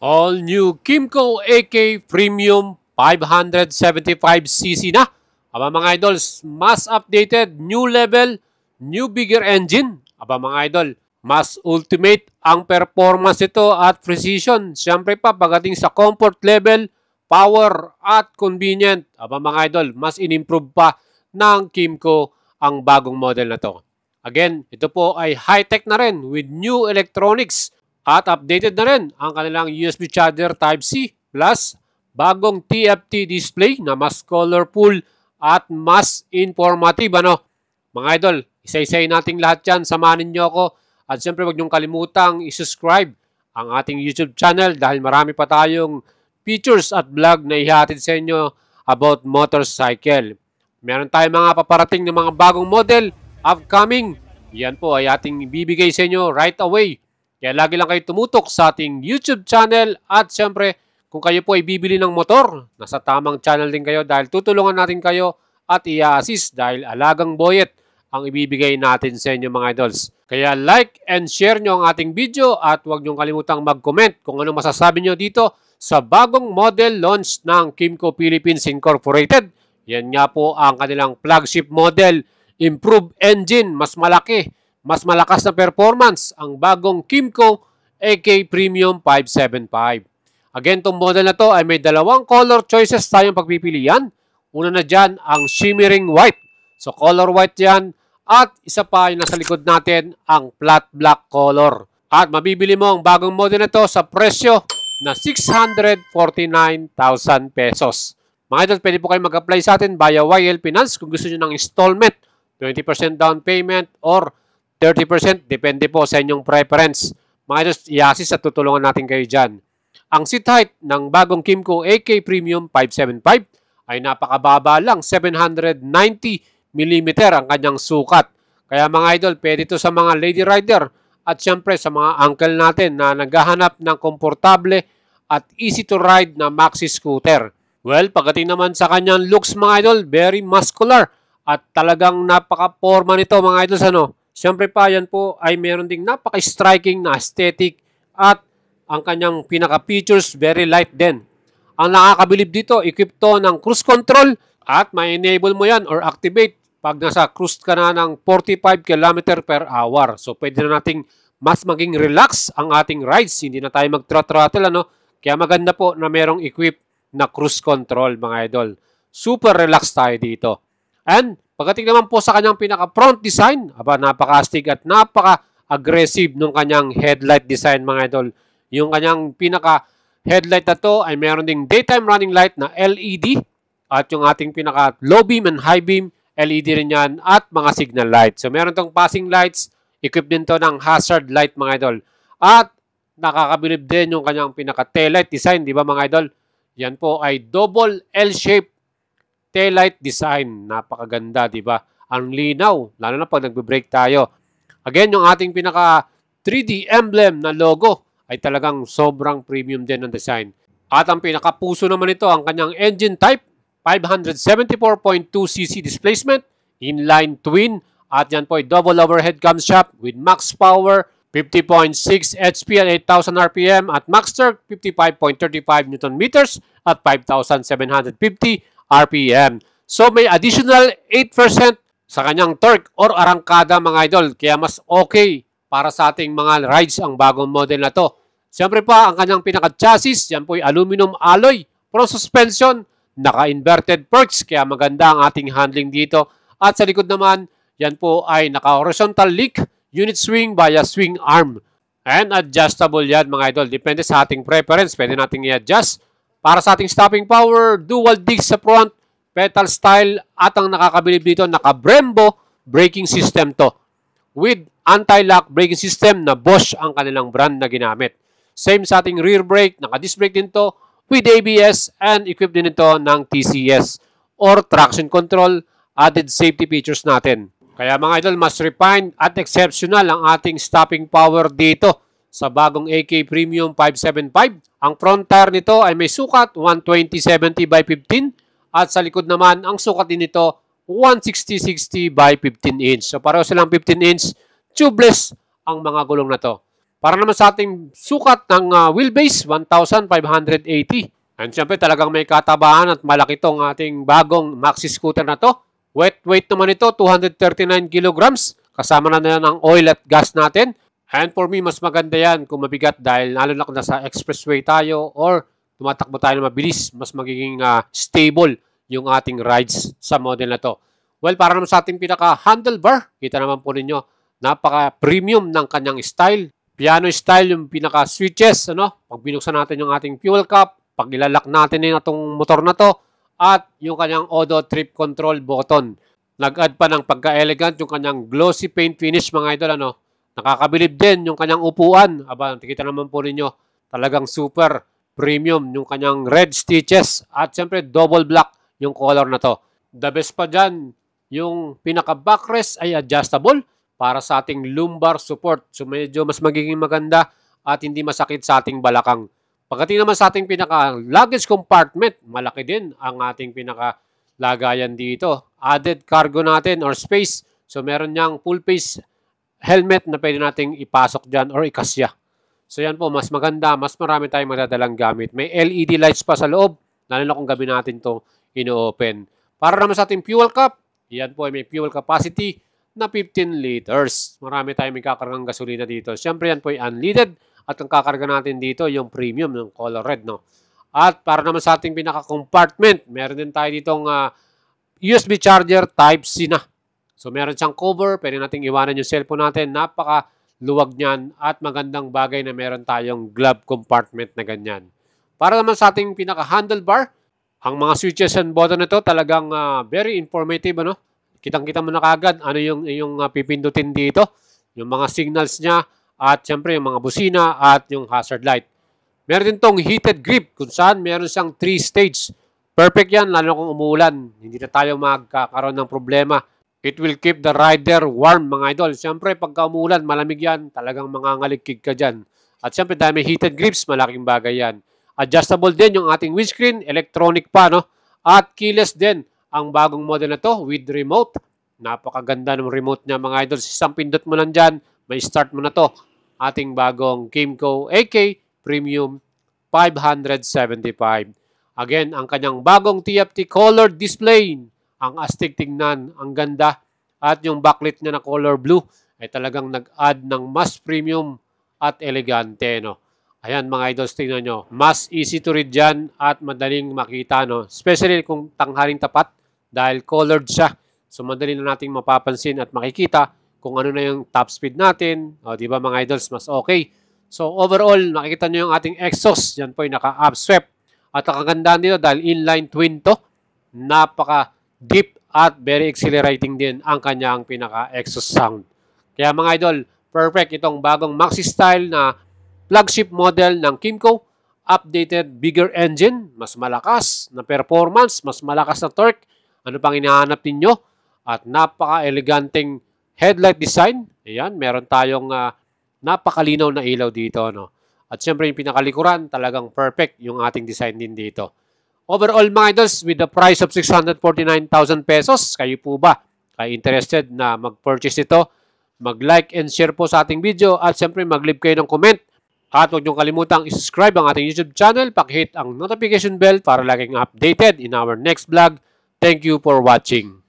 All new Kimco AK Premium 575cc na. Aba mga idols, mas updated, new level, new bigger engine. Aba mga idol, mas ultimate ang performance ito at precision. Siyempre pa pagdating sa comfort level, power at convenient. Aba mga idol, mas inimprove pa ng Kimco ang bagong model na to. Again, ito po ay high-tech na rin with new electronics at updated na rin ang kanilang USB charger Type-C plus bagong TFT display na mas colorful at mas informative. Ano? Mga idol, isa-isayin natin lahat yan. Samahan niyo ako. At siyempre huwag niyong kalimutang i-subscribe ang ating YouTube channel dahil marami pa tayong features at vlog na ihatid sa inyo about motorcycle. Meron tayong mga paparating ng mga bagong model upcoming. Yan po ay ating bibigay sa inyo right away. Kaya lagi lang kayo tumutok sa ating YouTube channel at siyempre kung kayo po ay bibili ng motor, nasa tamang channel din kayo dahil tutulungan natin kayo at i-assist dahil alagang boyet ang ibibigay natin sa inyo mga idols. Kaya like and share nyo ang ating video at huwag nyo kalimutang mag-comment kung ano masasabi nyo dito sa bagong model launch ng Kimco Philippines Incorporated. Yan nga po ang kanilang flagship model, improved engine, mas malaki, mas malakas na performance, ang bagong Kimco AK Premium 575. Again, itong model na to ay may dalawang color choices tayong pagpipilian. Una na dyan, ang shimmering white. So, color white yan. At isa pa yung nasa likod natin, ang flat black color. At mabibili mo ang bagong model na to sa presyo na 649,000 pesos. Mga idol, pwede po kayo mag-apply sa atin via YL Finance kung gusto nyo ng installment. 20% down payment or 30%. Depende po sa inyong preference. Mga idol, i-assist at tutulungan natin kayo dyan. Ang seat height ng bagong Kimco AK Premium 575 ay napakababa lang, 790mm ang kanyang sukat. Kaya mga idol, pwede ito sa mga lady rider at syempre sa mga uncle natin na naghahanap ng komportable at easy to ride na maxi scooter. Well, pagdating naman sa kanyang looks mga idol, very muscular at talagang napaka-forma nito mga idol. Ano? Syempre pa yan po ay meron ding napaka-striking na aesthetic at ang kanyang pinaka-features very light din. Ang nakakabilib dito, equip to ng cruise control at ma-enable mo yan or activate pag nasa cruise ka na ng 45 km per hour. So pwede na nating mas maging relax ang ating rides. Hindi na tayo mag-throttle, ano? Kaya maganda po na merong equip na cruise control mga idol. Super relax tayo dito. And pagdating naman po sa kanyang pinaka-front design, napaka-astig at napaka-aggressive nung kanyang headlight design mga idol. Yung kanyang pinaka-headlight na to ay meron ding daytime running light na LED at yung ating pinaka-low beam and high beam LED rin yan at mga signal light. So meron tong passing lights, equipped din to ng hazard light mga idol. At nakakabilib din yung kanyang pinaka-taillight design, di ba mga idol? Yan po ay double L-shape taillight design. Napakaganda, di ba? Ang linaw, lalo na pag nagbe-brake tayo. Again, yung ating pinaka 3D emblem na logo ay talagang sobrang premium din ng design. At ang pinakapuso naman ito, ang kanyang engine type, 574.2cc displacement, inline twin, at yan po ay double overhead camshaft with max power, 50.6 HP at 8,000 RPM, at max torque, 55.35 Nm at 5,750 RPM. So may additional 8% sa kanyang torque or arangkada mga idol, kaya mas okay para sa ating mga rides ang bagong model na to. Siyempre pa, ang kanyang pinaka-chassis, yan po ay aluminum alloy. Pro suspension, naka-inverted forks, kaya maganda ang ating handling dito. At sa likod naman, yan po ay naka-horizontal leak, unit swing via swing arm. And adjustable yan mga idol. Depende sa ating preference, pwede natin i-adjust. Para sa ating stopping power, dual disc sa front, pedal style, at ang nakakabilib dito, naka-Brembo braking system to. With anti-lock braking system na Bosch ang kanilang brand na ginamit. Same sa ating rear brake, naka-disc brake din to with ABS and equipped din ito ng TCS or traction control, added safety features natin. Kaya mga idol, mas refined at exceptional ang ating stopping power dito sa bagong AK Premium 575. Ang front tire nito ay may sukat 120/70 by 15 at sa likod naman ang sukat din nito 160/60 by 15 inch. So pareho silang 15 inch, tubeless ang mga gulong na to. Para naman sa ating sukat ng wheelbase, 1,580. And syempre talagang may katabaan at malaki tong ating bagong maxi scooter na to. Weight naman ito, 239 kilograms. Kasama na yan ang oil at gas natin. And for me, mas maganda yan kung mabigat dahil lalo na kung nasa expressway tayo or tumatakbo tayo na mabilis, mas magiging stable yung ating rides sa model na to. Well, para naman sa ating pinaka-handlebar, kita naman po ninyo, napaka-premium ng kanyang style. Piano style yung pinaka-switches, pag binuksan natin yung ating fuel cap, pag ilalak natin yung itong motor na to, at yung kanyang auto trip control button. Nag-add pa ng pagka-elegant yung kanyang glossy paint finish, mga idol, Nakakabilib din yung kanyang upuan. Aba, nakikita naman po ninyo, talagang super premium yung kanyang red stitches at siyempre double black yung color na to. The best pa dyan, yung pinaka-backrest ay adjustable para sa ating lumbar support. So medyo mas magiging maganda at hindi masakit sa ating balakang. Pagdating naman sa ating pinaka-luggage compartment, malaki din ang ating pinaka-lagayan dito. Added cargo natin or space. So meron niyang full face helmet na pwede nating ipasok dyan or ikasya. So yan po, mas maganda, mas marami tayong madadalang gamit. May LED lights pa sa loob, lalo na kung gabi natin to ino-open. Para naman sa ating fuel cap, yan po ay may fuel capacity na 15 liters. Marami tayong may kakargang gasolina dito. Siyempre yan po ay unleaded at ang kakarga natin dito yung premium, yung color red. At para naman sa ating pinaka-compartment, meron din tayo ditong USB charger Type-C na. So meron siyang cover, pwede nating iwanan yung cellphone natin. Napaka-luwag niyan at magandang bagay na meron tayong glove compartment na ganyan. Para naman sa ating pinaka-handlebar, ang mga switches and button nito talagang very informative. Kitang-kita mo na kagad ano yung pipindutin dito. Yung mga signals niya at siyempre yung mga busina at yung hazard light. Meron din tong heated grip kung saan meron siyang 3-stage. Perfect yan lalo kung umuulan. Hindi na tayo magkakaroon ng problema. It will keep the rider warm, mga idol. Siyempre, pagka umulan, malamig yan. Talagang mangangaligkig ka dyan. At siyempre, dahil may heated grips, malaking bagay yan. Adjustable din yung ating windscreen. Electronic pa, At keyless din ang bagong model na to with remote. Napakaganda ng remote niya, mga idol. Isang pindot mo lang dyan, may start mo na to. Ating bagong Kymco AK Premium 575. Again, ang kanyang bagong TFT colored display. Ang astig tingnan, ang ganda. At yung backlit niya na color blue ay talagang nag-add ng mas premium at elegante. Ayan mga idols, tingnan nyo. Mas easy to read dyan at madaling makita. Especially kung tanghaling tapat dahil colored siya. So madali na nating mapapansin at makikita kung ano na yung top speed natin. Diba mga idols, mas okay. So overall, nakikita nyo yung ating exhaust. Yan po yung naka-upswept. At ang kagandaan dito dahil inline twin to. Napaka-deep at very exhilarating din ang kanyang pinaka-exhaust sound. Kaya mga idol, perfect itong bagong maxi style na flagship model ng Kymco. Updated, bigger engine, mas malakas na performance, mas malakas na torque. Ano pang hinahanap ninyo? At napaka-eleganteng headlight design. Ayan, meron tayong napakalinaw na ilaw dito. At syempre yung pinakalikuran, talagang perfect yung ating design din dito. Overall mga idols, with the price of 649,000 pesos, kayo po ba ay interested na mag-purchase ito? Mag-like and share po sa ating video at syempre mag-leave kayo ng comment. At huwag niyong kalimutang i-subscribe ang ating YouTube channel, pakihit ang notification bell para laging updated in our next vlog. Thank you for watching.